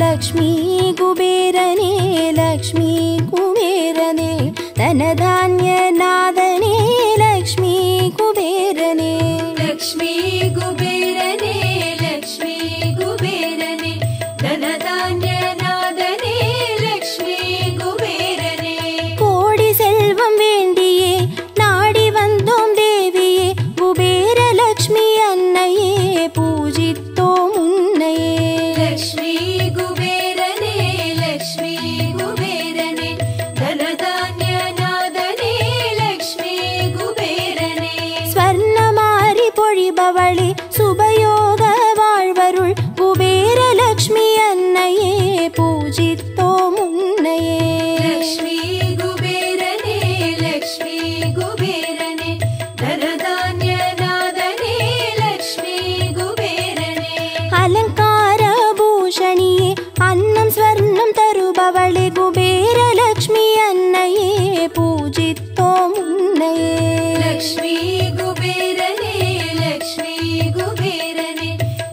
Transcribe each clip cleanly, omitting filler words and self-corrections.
लक्ष्मी कुबेरने लक्ष्मी कुबेरने धनधान्यनादने लक्ष्मी कुबेरने लक्ष्मी कुबेरने लक्ष्मी कुबेरने धनधान्यनादने लक्ष्मी कुबेरने कोडि सेल्वम वेंडिये नाडी वंदोम देविये कुबेर लक्ष्मी अन्नये पूजित्तोम उन्नये लक्ष्मी कुबेरने लक्ष्मी कुबेरने धनधान्यनादने लक्ष्मी कुबेरने स्वर्णमारि पोळिबवळे शुभयोग वाळ्वरुळ कुबेर लक्ष्मी अन्नये पूजित्तोम उन्नये लक्ष्मी कुबेरने लक्ष्मी कुबेरने धनधान्यनादने लक्ष्मी कुबेरने अलंकार भूषणिये अन्नं स्वर्णं तरुबवळे कुबेर लक्ष्मी अन्नये पूजित्तोम उन्नये लक्ष्मी कुबेरने लक्ष्मी कुबेरने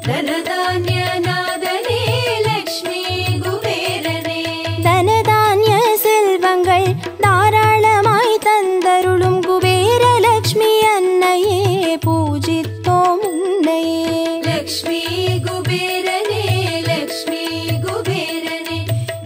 धनधान्यनादने लक्ष्मी कुबेरने धनधान्य सेल्वंगळ धाराळमायि तंदरुळुम कुबेर लक्ष्मी अन्नये पूजित्तोम उन्नये लक्ष्मी कुबेरने लक्ष्मी कुबेरने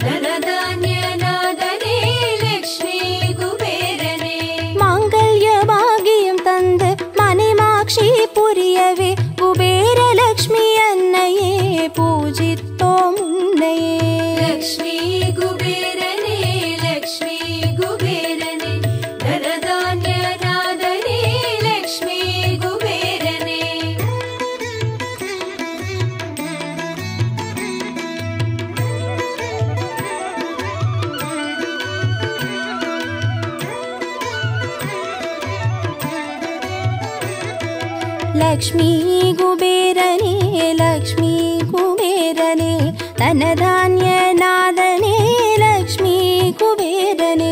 धनधान्यनादने लक्ष्मी कुबेरने मांगल्य भाग्यं तंद मनेमाक्षि पुरियवे कुबेर लक्ष्मी अन्नये पूजित्तोम उन्नये लक्ष्मी कुबेरने लक्ष्मी कुबेरने धनधान्यनादने लक्ष्मी कुबेरने लक्ष्मी कुबेरने लक्ष्मी कुबेरने धनधान्यनादने लक्ष्मी कुबेरने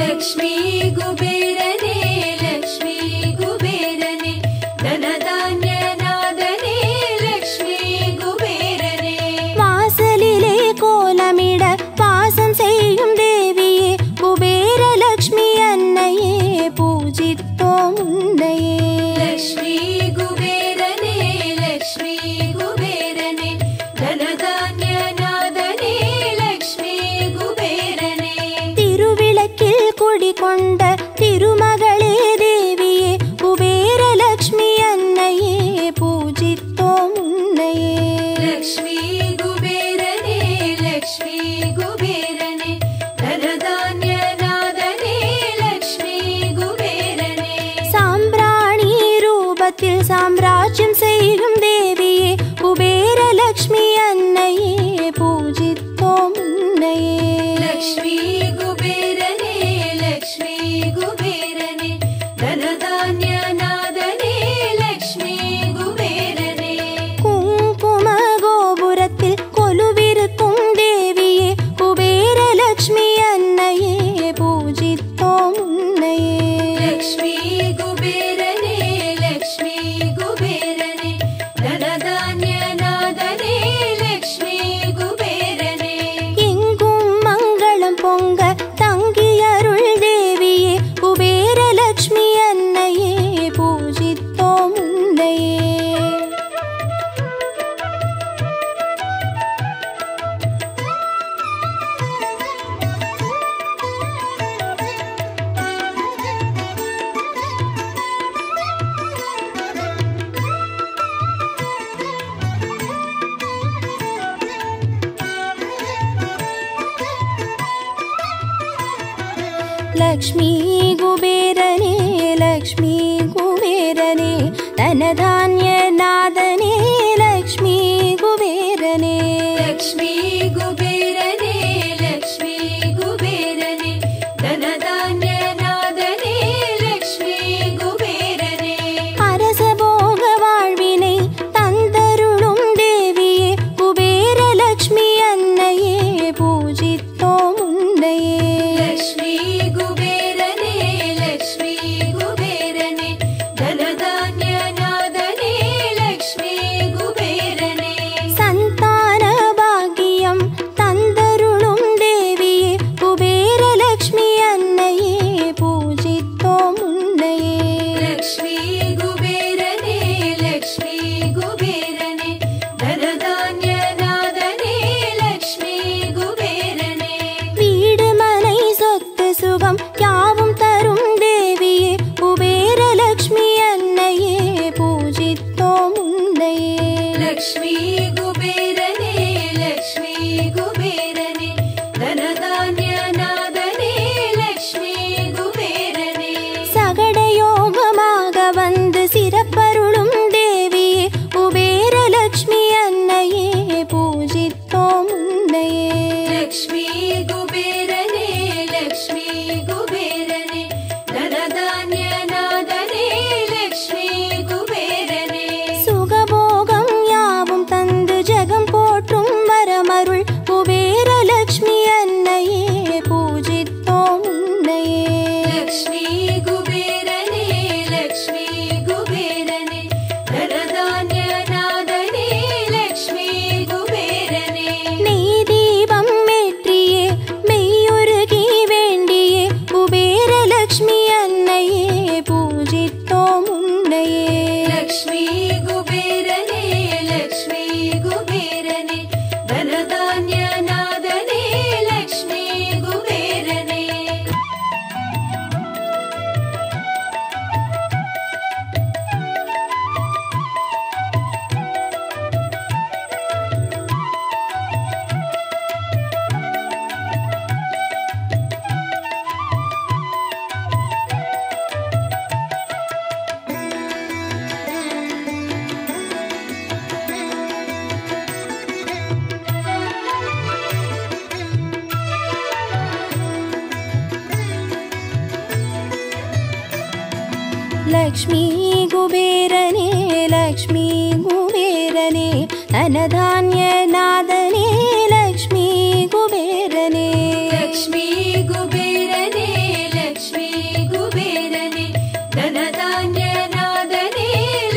लक्ष्मी कुबेरने लक्ष्मी कुबेरने धनधान्यनादने लक्ष्मी कुबेरने वासलिले कोलमिड वासं सेय्युम देविये कुबेर लक्ष्मी अन्नये पूजित्तोम उन्नये लक्ष्मी कुबेरने लक्ष्मी कुबेरने धनधान्यनादने लक्ष्मी कुबेरने तिरुविळक्किल कुडिकोंड तिरुमगळे देविये कुबेर लक्ष्मी अन्नये पूजित्तोम उन्नये लक्ष्मी कुबेरने लक्ष्मी कुबेरने धनधान्यनादने लक्ष्मी कुबेरने साम्राणि रूपत्तिल साम्राज्यं सेय्युम देविये कुबेर लक्ष्मी अन्नये पूजित्तोम उन्नये लक्ष्मी कुबेरने लक्ष्मी कुबेरने धनधान्यनादने लक्ष्मी कुबेरने कुंकुम गोपुरत्तिल कोलुविरुत्तुम देविये कुबेर लक्ष्मी अन्नये पूजित्तोम उन्नये लक्ष्मी कुबेरने लक्ष्मी कुबेरने धनधान्यनादने लक्ष्मी कुबेरने எங்கும் மங்களம் பொங்க தங்கியருள் தேவியே குபேர லக்ஷ்மி அன்னையே பூஜித்தோம் உன்னையே लक्ष्मी कुबेरने लक्ष्मी कुबेरने धनधान्यनादने लक्ष्मी कुबेरने लक्ष्मी कुबेरने लक्ष्मी कुबेरने धनधान्यनादने लक्ष्मी कुबेरने அரச போக வாழ்வினை தந்தருளும் தேவியே குபேர லக்ஷ்மி அன்னையே பூஜித்தோம் உன்னையே लक्ष्मी कुबेरने लक्ष्मी कुबेरने धनधान्यनादने लक्ष्मी லக்ஷ்மி குபேரனே லக்ஷ்மி குபேரனே தனதான்ய நாதனே லக்ஷ்மி குபேரனே சகடயோகமாக வந்து சிறப்பருளும் தேவியே குபேரலக்ஷ்மி அன்னையே பூஜித்தோம் உன்னையே லக்ஷ்மி குபேரனே லக்ஷ்மி குபேரனே தனதான்ய நாதனே லக்ஷ்மி குபேரனே சுகபோகம் யாவும் தந்து ஜெகம் போற்றும் வரமருள் குபேரலக்ஷ்மி அன்னையே பூஜித்தோம் உன்னையே லக்ஷ்மி குபேரனே லக்ஷ்மி குபேரனே தனதான்ய நாதனே லக்ஷ்மி குபேரனே நெய் தீபம் ஏற்றியே மெய்யுருகி வேண்டியே குபேரலக்ஷ்மி அன்னையே பூஜித்தோம் உன்னையே லக்ஷ்மி குபேரனே லக்ஷ்மி குபேரனே தனதான்ய நாதனே லக்ஷ்மி குபேரனே லக்ஷ்மி குபேரனே லக்ஷ்மி குபேரனே தனதான்ய நாதனே லக்ஷ்மி குபேரனே லக்ஷ்மி குபேரனே லக்ஷ்மி குபேரனே தனதான்ய நாதனே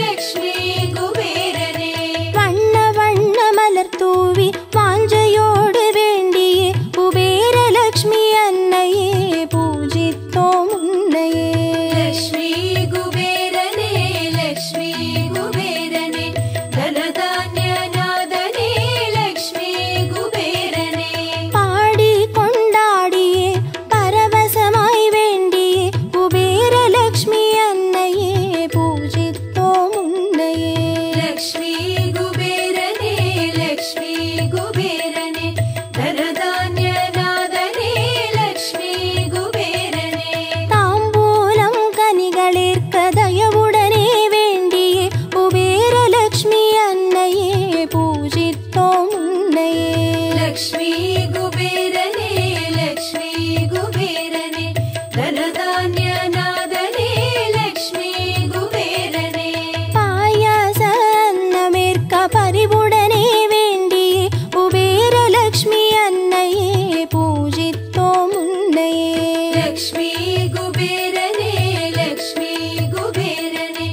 லக்ஷ்மி குபேரனே வண்ண வண்ண மலர் தூவி வாஞ்சையோடு வேண்டியே குபேரலக்ஷ்மி அன்னையே பூஜித்தோம் உன்னையே லக்ஷ்மி குபேரனே லக்ஷ்மி குபேரனே தனதான்ய நாதனே லக்ஷ்மி குபேரனே பாடி கொண்டாடியே பரவசமாய் வேண்டியே குபேரலக்ஷ்மி அன்னையே பூஜித்தோம் உன்னையே லக்ஷ்மி குபேரனே லக்ஷ்மி குபேரனே தனதான்ய நாதனே லக்ஷ்மி குபேரனே தாம்பூலம் கனிகளேற்க தயவுடனே வேண்டியே குபேரலக்ஷ்மி அன்னையே பூஜித்தோம் உன்னையே லக்ஷ்மி குபேரனே லக்ஷ்மி குபேரனே தனதான்ய நாதனே லக்ஷ்மி குபேரனே பாயாச அன்னமேற்க பரிவுடனே வேண்டியே குபேரலக்ஷ்மி அன்னையே பூஜித்தோம் உன்னையே லக்ஷ்மி குபேரனே லக்ஷ்மி குபேரனே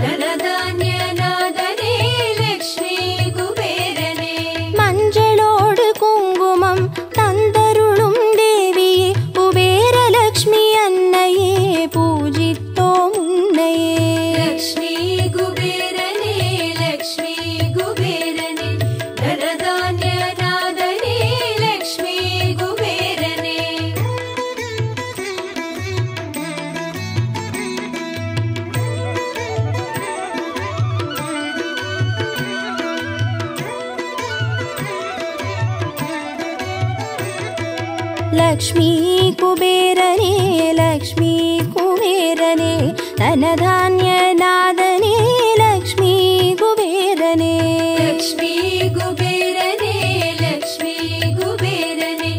தனதான்ய நாதனே லக்ஷ்மி குபேரனே மஞ்சளோடு குங்குமம் தந்தருளும் தேவியே குபேரலக்ஷ்மி அன்னையே பூஜித்தோம் உன்னையே லக்ஷ்மி குபேரனே லக்ஷ்மி குபேரனே தனதான்ய நாதனே லக்ஷ்மி குபேரனே லக்ஷ்மி குபேரனே லக்ஷ்மி குபேரனே தனதான்ய நாதனே லக்ஷ்மி குபேரனே லக்ஷ்மி குபேரனே லக்ஷ்மி குபேரனே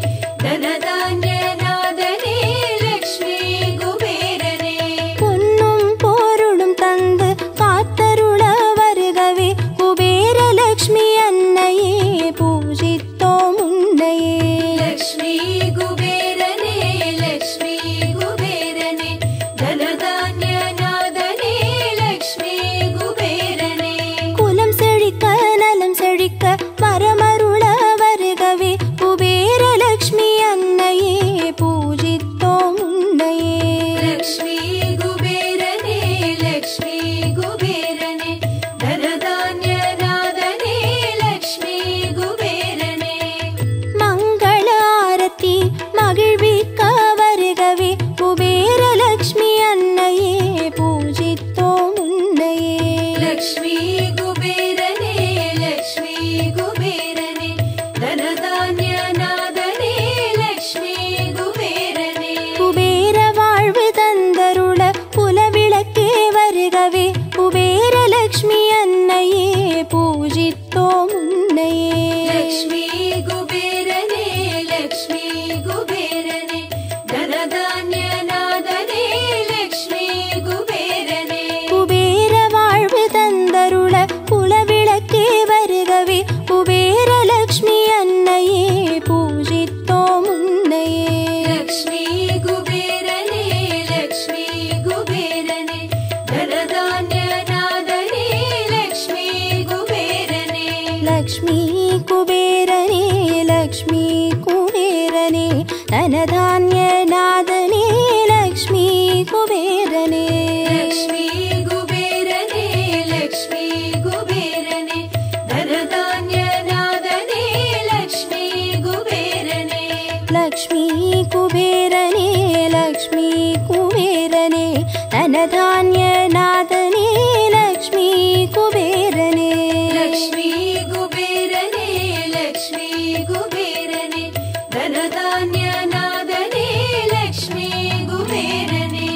தனதான்ய நாதனே லக்ஷ்மி குபேரனே பொன்னும் பொருளும் தந்து காத்தருள வருகவே குபேரலக்ஷ்மி அன்னையே பூஜித்தோம் உன்னையே லக்ஷ்மி குபேரனே லக்ஷ்மி குபேரனே தனதான்ய நாதனே லக்ஷ்மி குபேரனே குலம் செழிக்க நலம் செழிக்க லக்ஷ்மி குபேரனே லக்ஷ்மி குபேரனே தனதான்ய நாதனே லக்ஷ்மி குபேரனே லக்ஷ்மி குபேரனே லக்ஷ்மி குபேரனே தனதான்ய நாதனே லக்ஷ்மி குபேரனே லக்ஷ்மி குபேரனே லக்ஷ்மி குபேரனே தனதான்ய நாதனே லக்ஷ்மி குபேரனே லக்ஷ்மி குபேரனே லக்ஷ்மி குபேரனே தனதான்ய நாதனே லக்ஷ்மி குபேரனே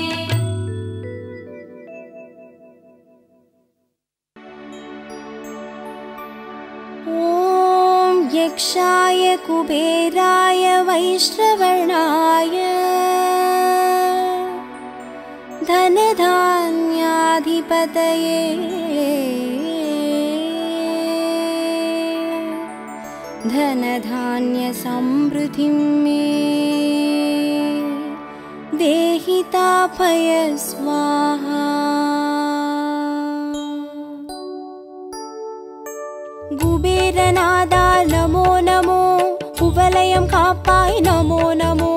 ॐ यक्षाय कुबेराय वैश्रवणाय धनधान्याधिपतये धनधान्यसमृद्धिं मे देहि तापय स्वाहा குபேரநாதா நமோ நமோ குவலயம் காப்பாய் நமோ நமோ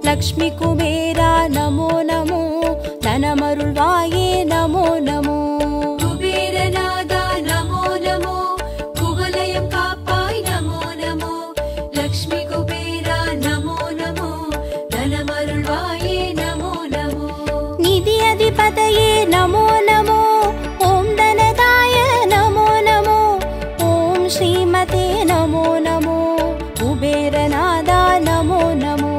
லக்ஷ்மி குபேரா நமோ நமோ தனமருள்வாயே நமோ நமோ குபேரநாதா நமோ நமோ குவலயம் காப்பாய் நமோ நமோ லக்ஷ்மி குபேரா நமோ நமோ தனமருள்வாயே நமோ நமோ நிதி அதிபதயே நமோ நமோ ஓம் தனதாய நமோ நமோ ஓம் ஸ்ரீமதே நமோ நமோ குபேரநாதா நமோ நமோ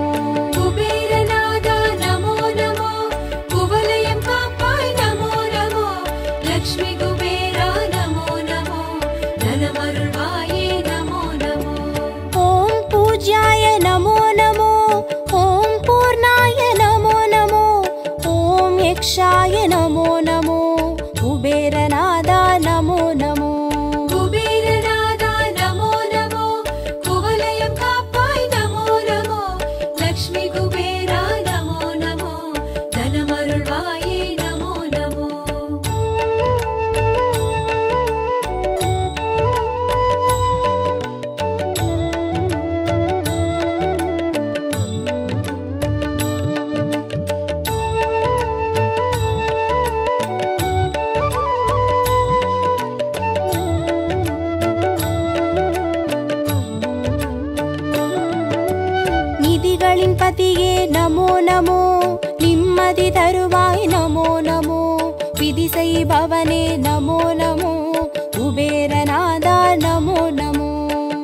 குபேரநாதா நமோ நமோ குவலயம் காப்பாய் நமோ நமோ லக்ஷ்மி குபேரா நமோ நமோ தனமருள்வாயே நமோ நமோ ஓம் பூஜ்யாய நமோ நமோ ஓம் பூர்ணாய நமோ நமோ ஓம் யக்ஷாய நமோ நமோ குபேரநாதா நமோ நமோ குபேரநாதா நமோ நமோ குவலயம் காப்பாய் நமோ நமோ லக்ஷ்மி குபேரா நமோ நமோ தனமருள்வாயே நமோ நமோ நிதிகளின் பதியே நமோ நமோ நிம்மதி தருவாய் நமோ நமோ விதி செய்பவனே நமோ நமோ குபேரநாதா நமோ நமோ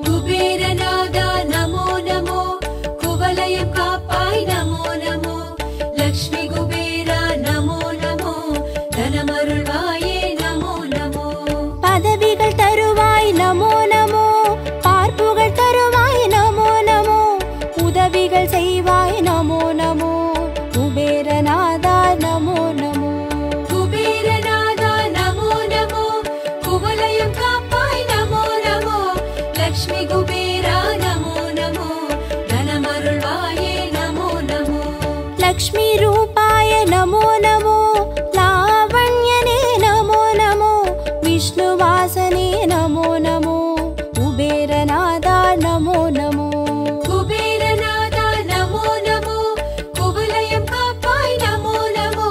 குபேரநாதா நமோ நமோ குவலயம் காப்பாய் நமோ நமோ லக்ஷ்மி குபேரா நமோ நமோ தனமருள்வாயே நமோ நமோ பதவிகள் தருவாய் நமோ நமோ பார்ப்புகள் தருவாய் நமோ நமோ உதவிகள் செய்வாய் நமோ நமோ குபேரநாதா நமோ நமோ குபேரநாதா நமோ நமோ குவலயம் காப்பாய் நமோ நமோ லக்ஷ்மி குபேரா நமோ நமோ தனமருள்வாயே நமோ நமோ லக்ஷ்மி ரூபாய நமோ நமோ லாவண்யனே நமோ நமோ விஷ்ணுவாசனே நமோ நமோ குபேரநாதா நமோ நமோ குபேரநாதா நமோ நமோ குவலயம் காப்பாய் நமோ நமோ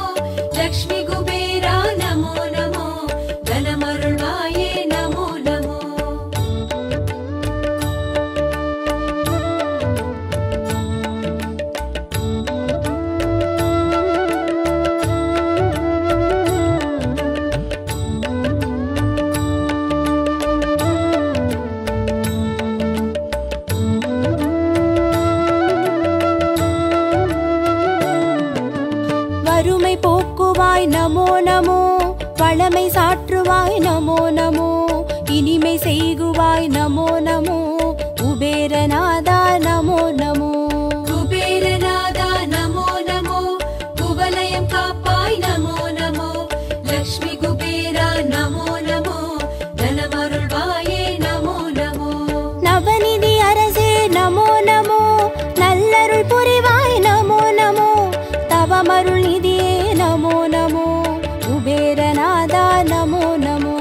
லக்ஷ்மி குபேரா நமோ நமோ தனமருள்வாயே நமோ நமோ வறுமை போக்குவாய் நமோ நமோ வளமை சாற்றுவாய் நமோ நமோ இனிமை செய்குவாய் நமோ நமோ குபேரநாதா நமோ நமோ குபேரநாதா நமோ நமோ குவலயம் காப்பாய் நமோ நமோ லக்ஷ்மி குபேரா நமோ நமோ தனமருள்வாயே நமோ நமோ நவநிதி அரசே நமோ நமோ நல்லருள் புரிவாய் நமோ நமோ தவமருள் நிதியே நமோ நமோ குபேரநாதா நமோ நமோ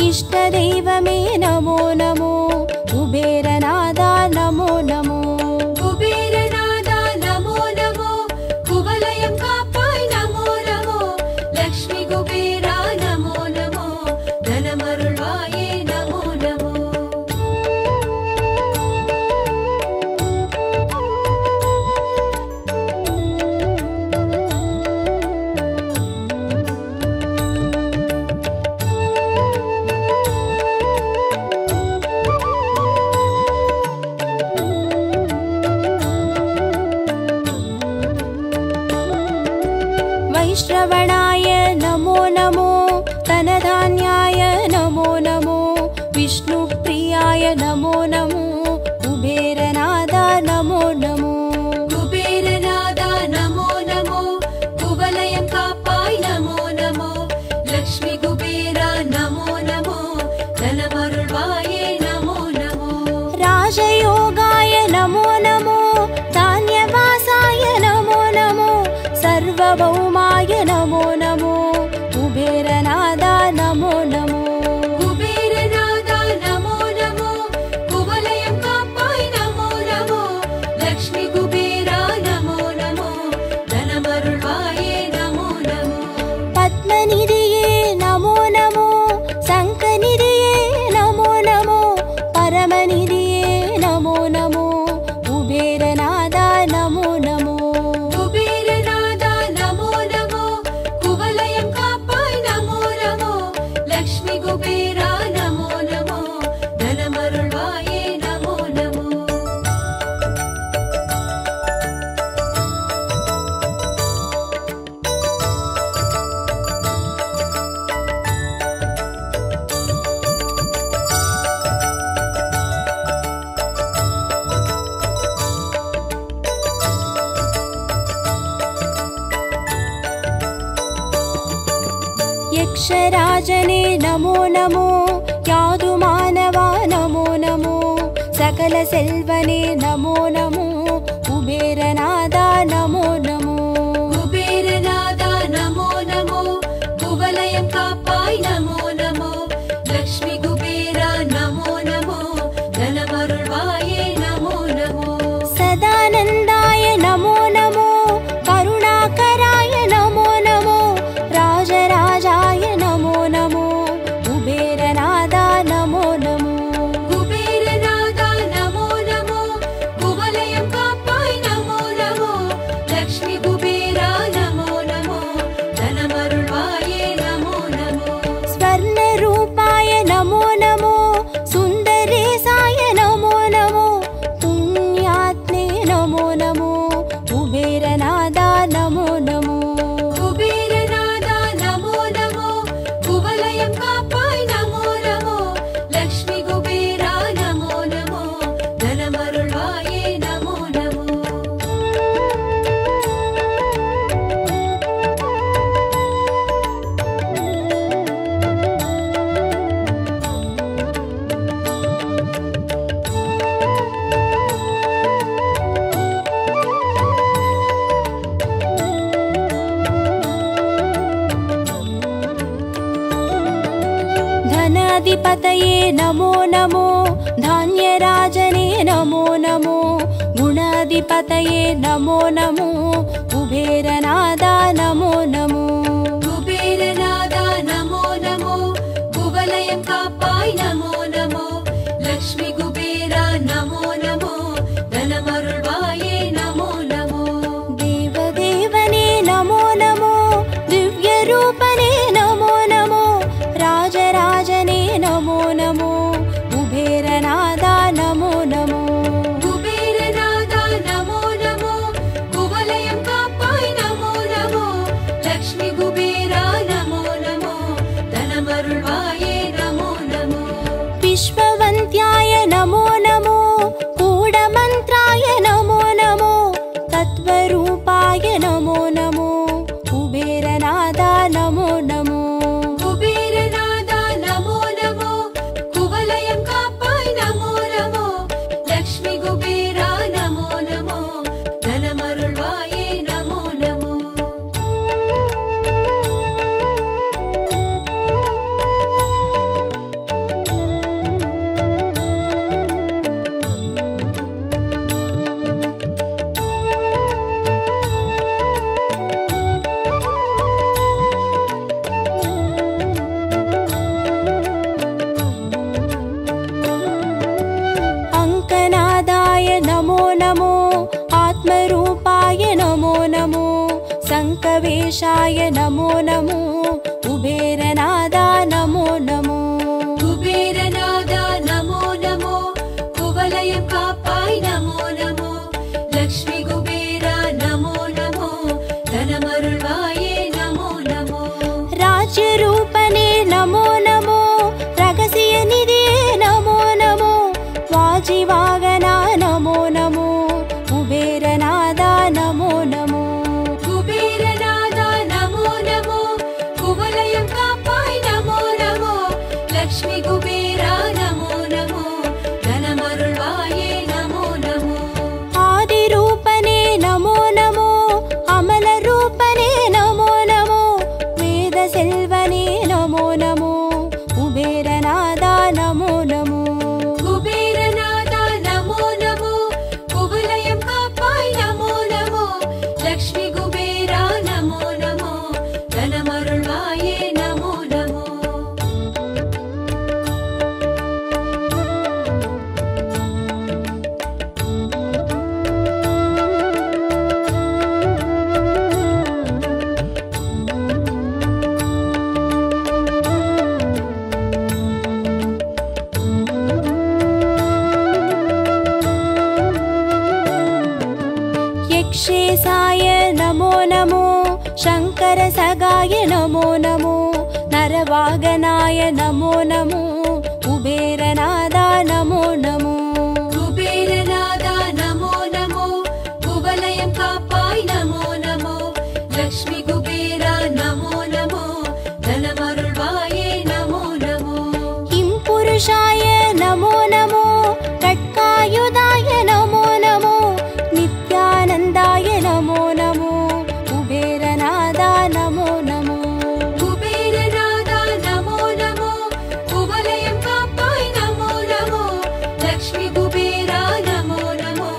इष्ट दैवमे नमो नमो कुबेरनादा नमो नमो कुबेरनादा नमो नमो कुवलयं कापाय नमो नमो लक्ष्मी कुबेरा नमो नमो धनमरुळ्वाये नमो नमो वैश्रवणाय नमो नमो धनधान्याय नमो नमो विष्णुप्रियाय नमो नमो कुबेरनादा नमो नमो कुबेरनादा नमो नमो कुवलयं कापाय नमो नमो लक्ष्मी कुबेरा नमो नमो धनमरुळ्वाये नमो नमो राजयोगाय नमो नमो धान्यवासाय नमो नमो सर्वभौमाय नमो नमो कुबेरनादा नमो नमो कुबेरनादा नमो नमो कुवलयं कापाय नमो नमो लक्ष्मी कुबेरा नमो नमो धनमरुळ्वाये नमो नमो पद्मनिधिये नमो नमो शङ्खनिधिये नमो नमो परमनिधिये नमो नमो कुबेरनादा नमो नमो कुबेरनादा नमो नमो कुवलयं कापाय नमो नमो लक्ष्मी कुबेरा नमो नमो धनमरुळ्वाये नमो नमो यक्षराजने नमो नमो यादुमानवा नमो नमो सकलसेल्वने नमो नमो कुबेरनादा नमो नमो कुबेरनादा नमो नमो कुवलयं कापाय नमो नमो लक्ष्मी कुबेरा नमो नमो धनमरुळ्वाये नमो नमो सदानन्दाय नमो नमो करुणाकराय नमो नमो राजराजाय नमो नमो कुबेरनादा नमो नमो कुबेरनादा नमो नमो कुवलयं कापाय नमो नमो लक्ष्मी कुबेरा नमो नमो धनमरुळ्वाये नमो नमो स्वर्णरूपाय नमो नमो सुन्दरेशाय नमो नमो पुण्यात्मे नमो नमो कुबेरनादा नमो नमो कुबेरनादा नमो नमो कुवलयं कापाय नमो नमो लक्ष्मी कुबेरा नमो नमो धनमरुळ्वाये नमो नमो धनाधिपतये नमो नमो धान्यराजने नमो नमो गुणाधिपतये नमो नमो कुबेरनादा नमो नमो कुबेरनादा नमो नमो कुवलयं कापाय नमो नमो लक्ष्मी कुबेरा नमो नमो धनमरुळ्वाये नमो नमो देवदेवने नमो नमो दिव्यरूपने नमो नमो राजराजने नमो नमो कुबेरनादा नमो नमो कुबेरनादा नमो नमो कुवलयं कापाय नमो नमो लक्ष्मी कुबेरा नमो नमो धनमरुळ्वाये नमो नमो विश्ववन्त्याय नमो नमो कूढमन्त्राय नमो नमो तत्त्वरूपाय नमो नमो कुबेरनादा नमो नमो कुबेरनादा नमो नमो कुवलयं कापाय नमो नमो लक्ष्मी कुबेरा नमो नमो धनमरुळ्वाये नमो नमो पुरुषाय नमो नमो कुबेरनादा नमो नमो कुबेरनादा नमो नमो कुवलयं कापाय नमो नमो लक्ष्मी कुबेरा नमो नमो धनमरुळ्वाये नमो नमो राज्यरूपने नमो नमो रगसियनिधे नमो नमो वाजिवागना नमो नमो कुबेरनादा नमो नमो कुबेरनादा नमो नमो कुवलयं कापाय नमो नमो लक्ष्मी कुबेरा नमो नमो धनमरुळ्वाये नमो नमो आदिरूपने नमो नमो अमलरूपने नमो नमो वेदसेल्वने नमो नमो कुबेरनादा नमो नमो कुबेरनादा नमो नमो कुवलयं कापाय नमो नमो लक्ष्मी कुबेरा नमो नमो धनमरुळ्वाये नमो नमो यक्षेशाय नमो नमो शङ्करसगाय नमो नमो नरवागनाय नमो नमो कुबेरनादा नमो नमो कुबेरनादा नमो नमो कुवलयं कापाय नमो नमो लक्ष्मी कुबेरा नमो नमो धनमरुळ्वाये नमो नमो किंपुरुषाय नमो नमो खड्गायुधाय नमो नमो नित्यानन्दाय नमो नमो कुबेरनादा नमो नमो कुबेरनादा नमो नमो कुवलयं कापाय नमो नमो लक्ष्मी कुबेरा नमो नमो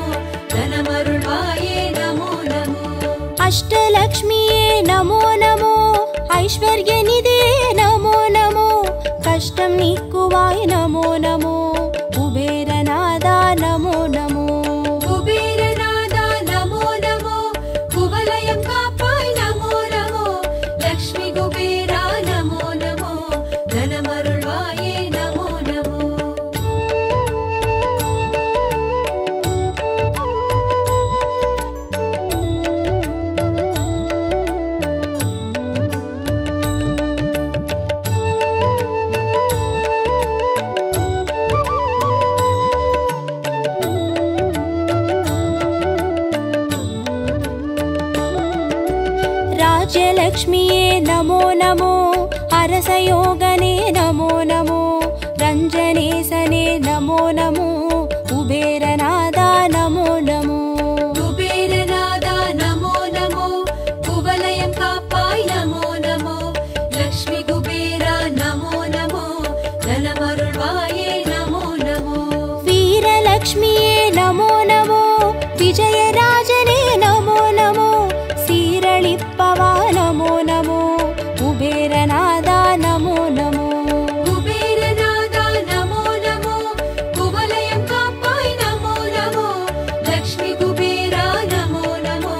धनमरुळ्वाये नमो नमो अष्टलक्ष्मीये नमो नमो ऐश्वर्यनिधे नमो नमो कष्टं नीक्कुवाय नमो नमो कुबेरनादा नमो नमो कुबेरनादा नमो नमो कुवलयं कापाय नमो नमो लक्ष्मी कुबेरा नमो नमो धनमरुळ्वाये नमो नमो राज्यलक्ष्मीये नमो नमो अरसयोगने नमो नमो रञ्जनेशने नमो नमो कुबेरनादा नमो नमो कुबेरनादा नमो नमो कुवलयं कापाय नमो नमो लक्ष्मी कुबेरा नमो नमो धनमरुळ्वाये नमो नमो वीरलक्ष्मीये नमो नमो विजयराजने नमो नमो सीरळिप्पवा नमो नमो कुबेरनादा नमो नमो कुबेरनादा नमो नमो कुवलयं कापाय नमो नमो लक्ष्मी कुबेरा नमो नमो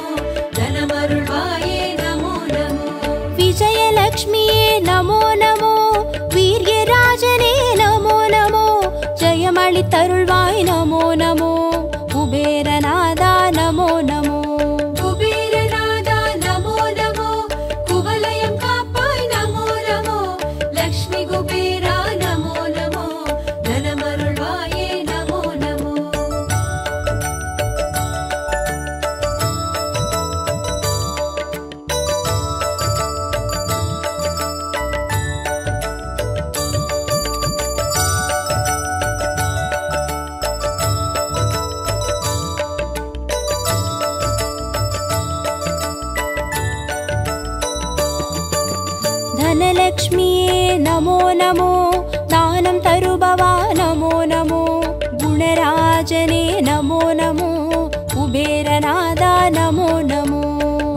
धनमरुळ्वाये नमो नमो विजयलक्ष्मीये नमो नमो वीर्यराजने नमो नमो जयमळितरुळ्वाय नमो नमो कुबेरनादा नमो नमो कुबेरनादा नमो नमो कुवलयं कापाय नमो नमो लक्ष्मी कुबेरा नमो नमो धनमरुळ्वाये नमो नमो धनलक्ष्मीये नमो नमो दानं तरुभवा नमो नमो गुणराजने नमो नमो कुबेरनादा नमो नमो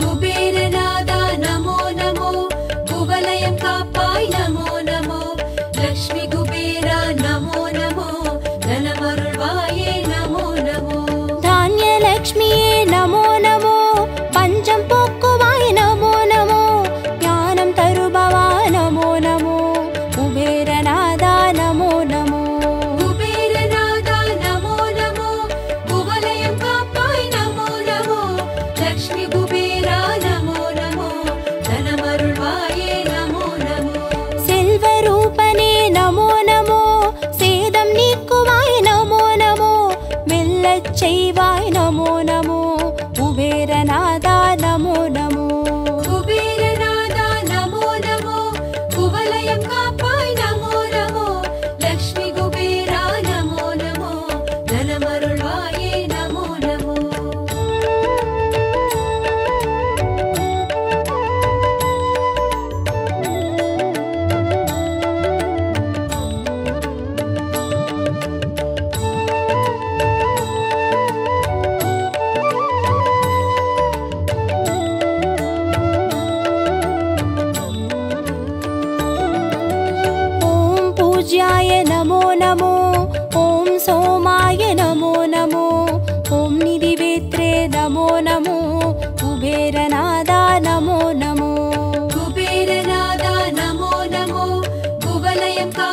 कुबेरनादा नमो नमो कुवलयं कापाय नमो नमो लक्ष्मी कुबेरा नमो नमो धनमरुळ्वाये नमो नमो धान्यलक्ष्मीये नमो नमो पञ्चं पोक्कुवाय नमो नमो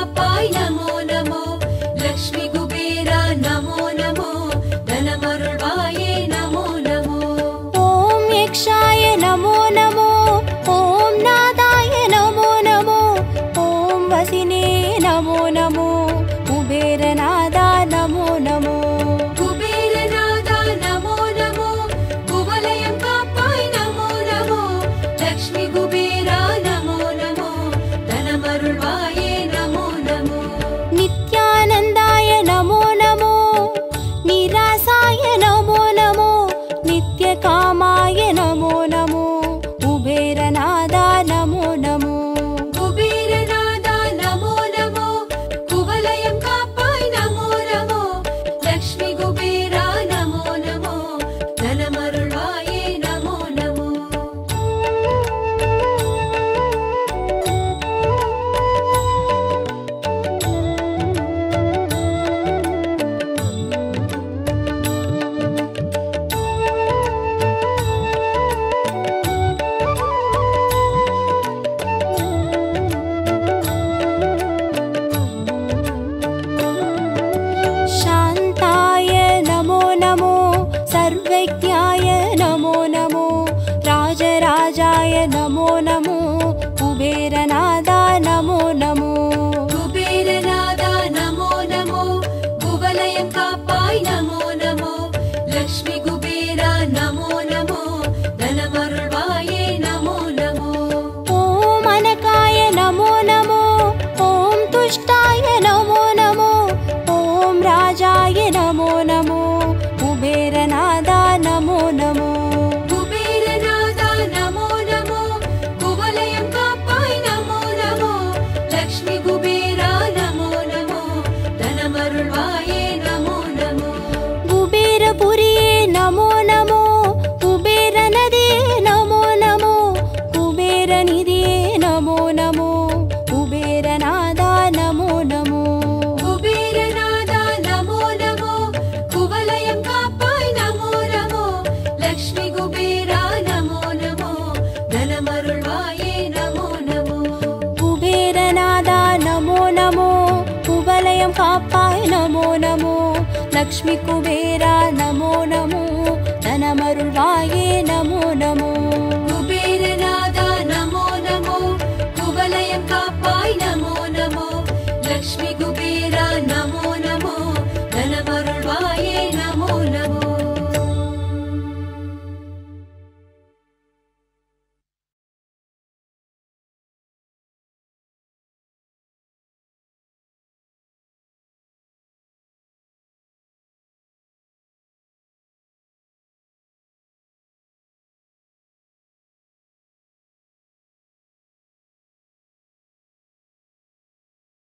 காப்பாய் நமோ நமோ லக்ஷ்மி குபேரா நமோ நமோ தனமருள்வாயே நமோ நமோ ஓம் யக்ஷாய நமோ நமோ ஓம் நாதாய நமோ நமோ ஓம் வசினே நமோ நமோ குபேரநாதா நமோ நமோ குபேரநாதா நமோ நமோ குவலயம் காப்பாய் நமோ நமோ லக்ஷ்மி குபேரா நமோ நமோ தனமருள்வாயே நமோ நமோ நித்யானந்தாய நமோ நமோ நிராசாய நமோ நமோ நித்யகாமாய நமோ நமோ குபேரநாதா நமோ நமோ குபேரநாதா நமோ நமோ குவலயம் காப்பாய் நமோ நமோ லக்ஷ்மி குபேரா நமோ நமோ தனமருள்வாயே நமோ நமோ शान्ताय नमो नमो सर्वज्ञाय नमो नमो राजराजाय नमो नमो कुबेरनादा नमो नमो குபேரநாதா நமோ நமோ குவலயம் காப்பாய் நமோ நமோ லக்ஷ்மி குபேரா நமோ நமோ தனமருள்வாயே நமோ நமோ ॐ अनकाय नमो नमो ॐ तुष्टाय नमो नमो ॐ राजाय नमो नमो कुबेरनादा नमो नमो குபேரநாதா நமோ நமோ குவலயம் காப்பாய் நமோ நமோ லக்ஷ்மி குபேரா நமோ நமோ தனமருள்வாயே நமோ நமோ कुबेरपुरिये नमो नमो कुबेरनदिये नमो नमो कुबेरनिधिये नमो नमो कुबेरनादा नमो नमो குபேரநாதா நமோ நமோ குவலயம் காப்பாய் நமோ நமோ லக்ஷ்மி குபேரா நமோ நமோ தனமருள்வாயே நமோ நமோ कुबेरनादा नमो नमो कुवलयं कापाय नमो नमो लक्ष्मी कुबेरा नमो नमो धनमरुள்வாயே नमो नमो குபேரநாதா நமோ நமோ குவலயம் காப்பாய் நமோ நமோ லக்ஷ்மி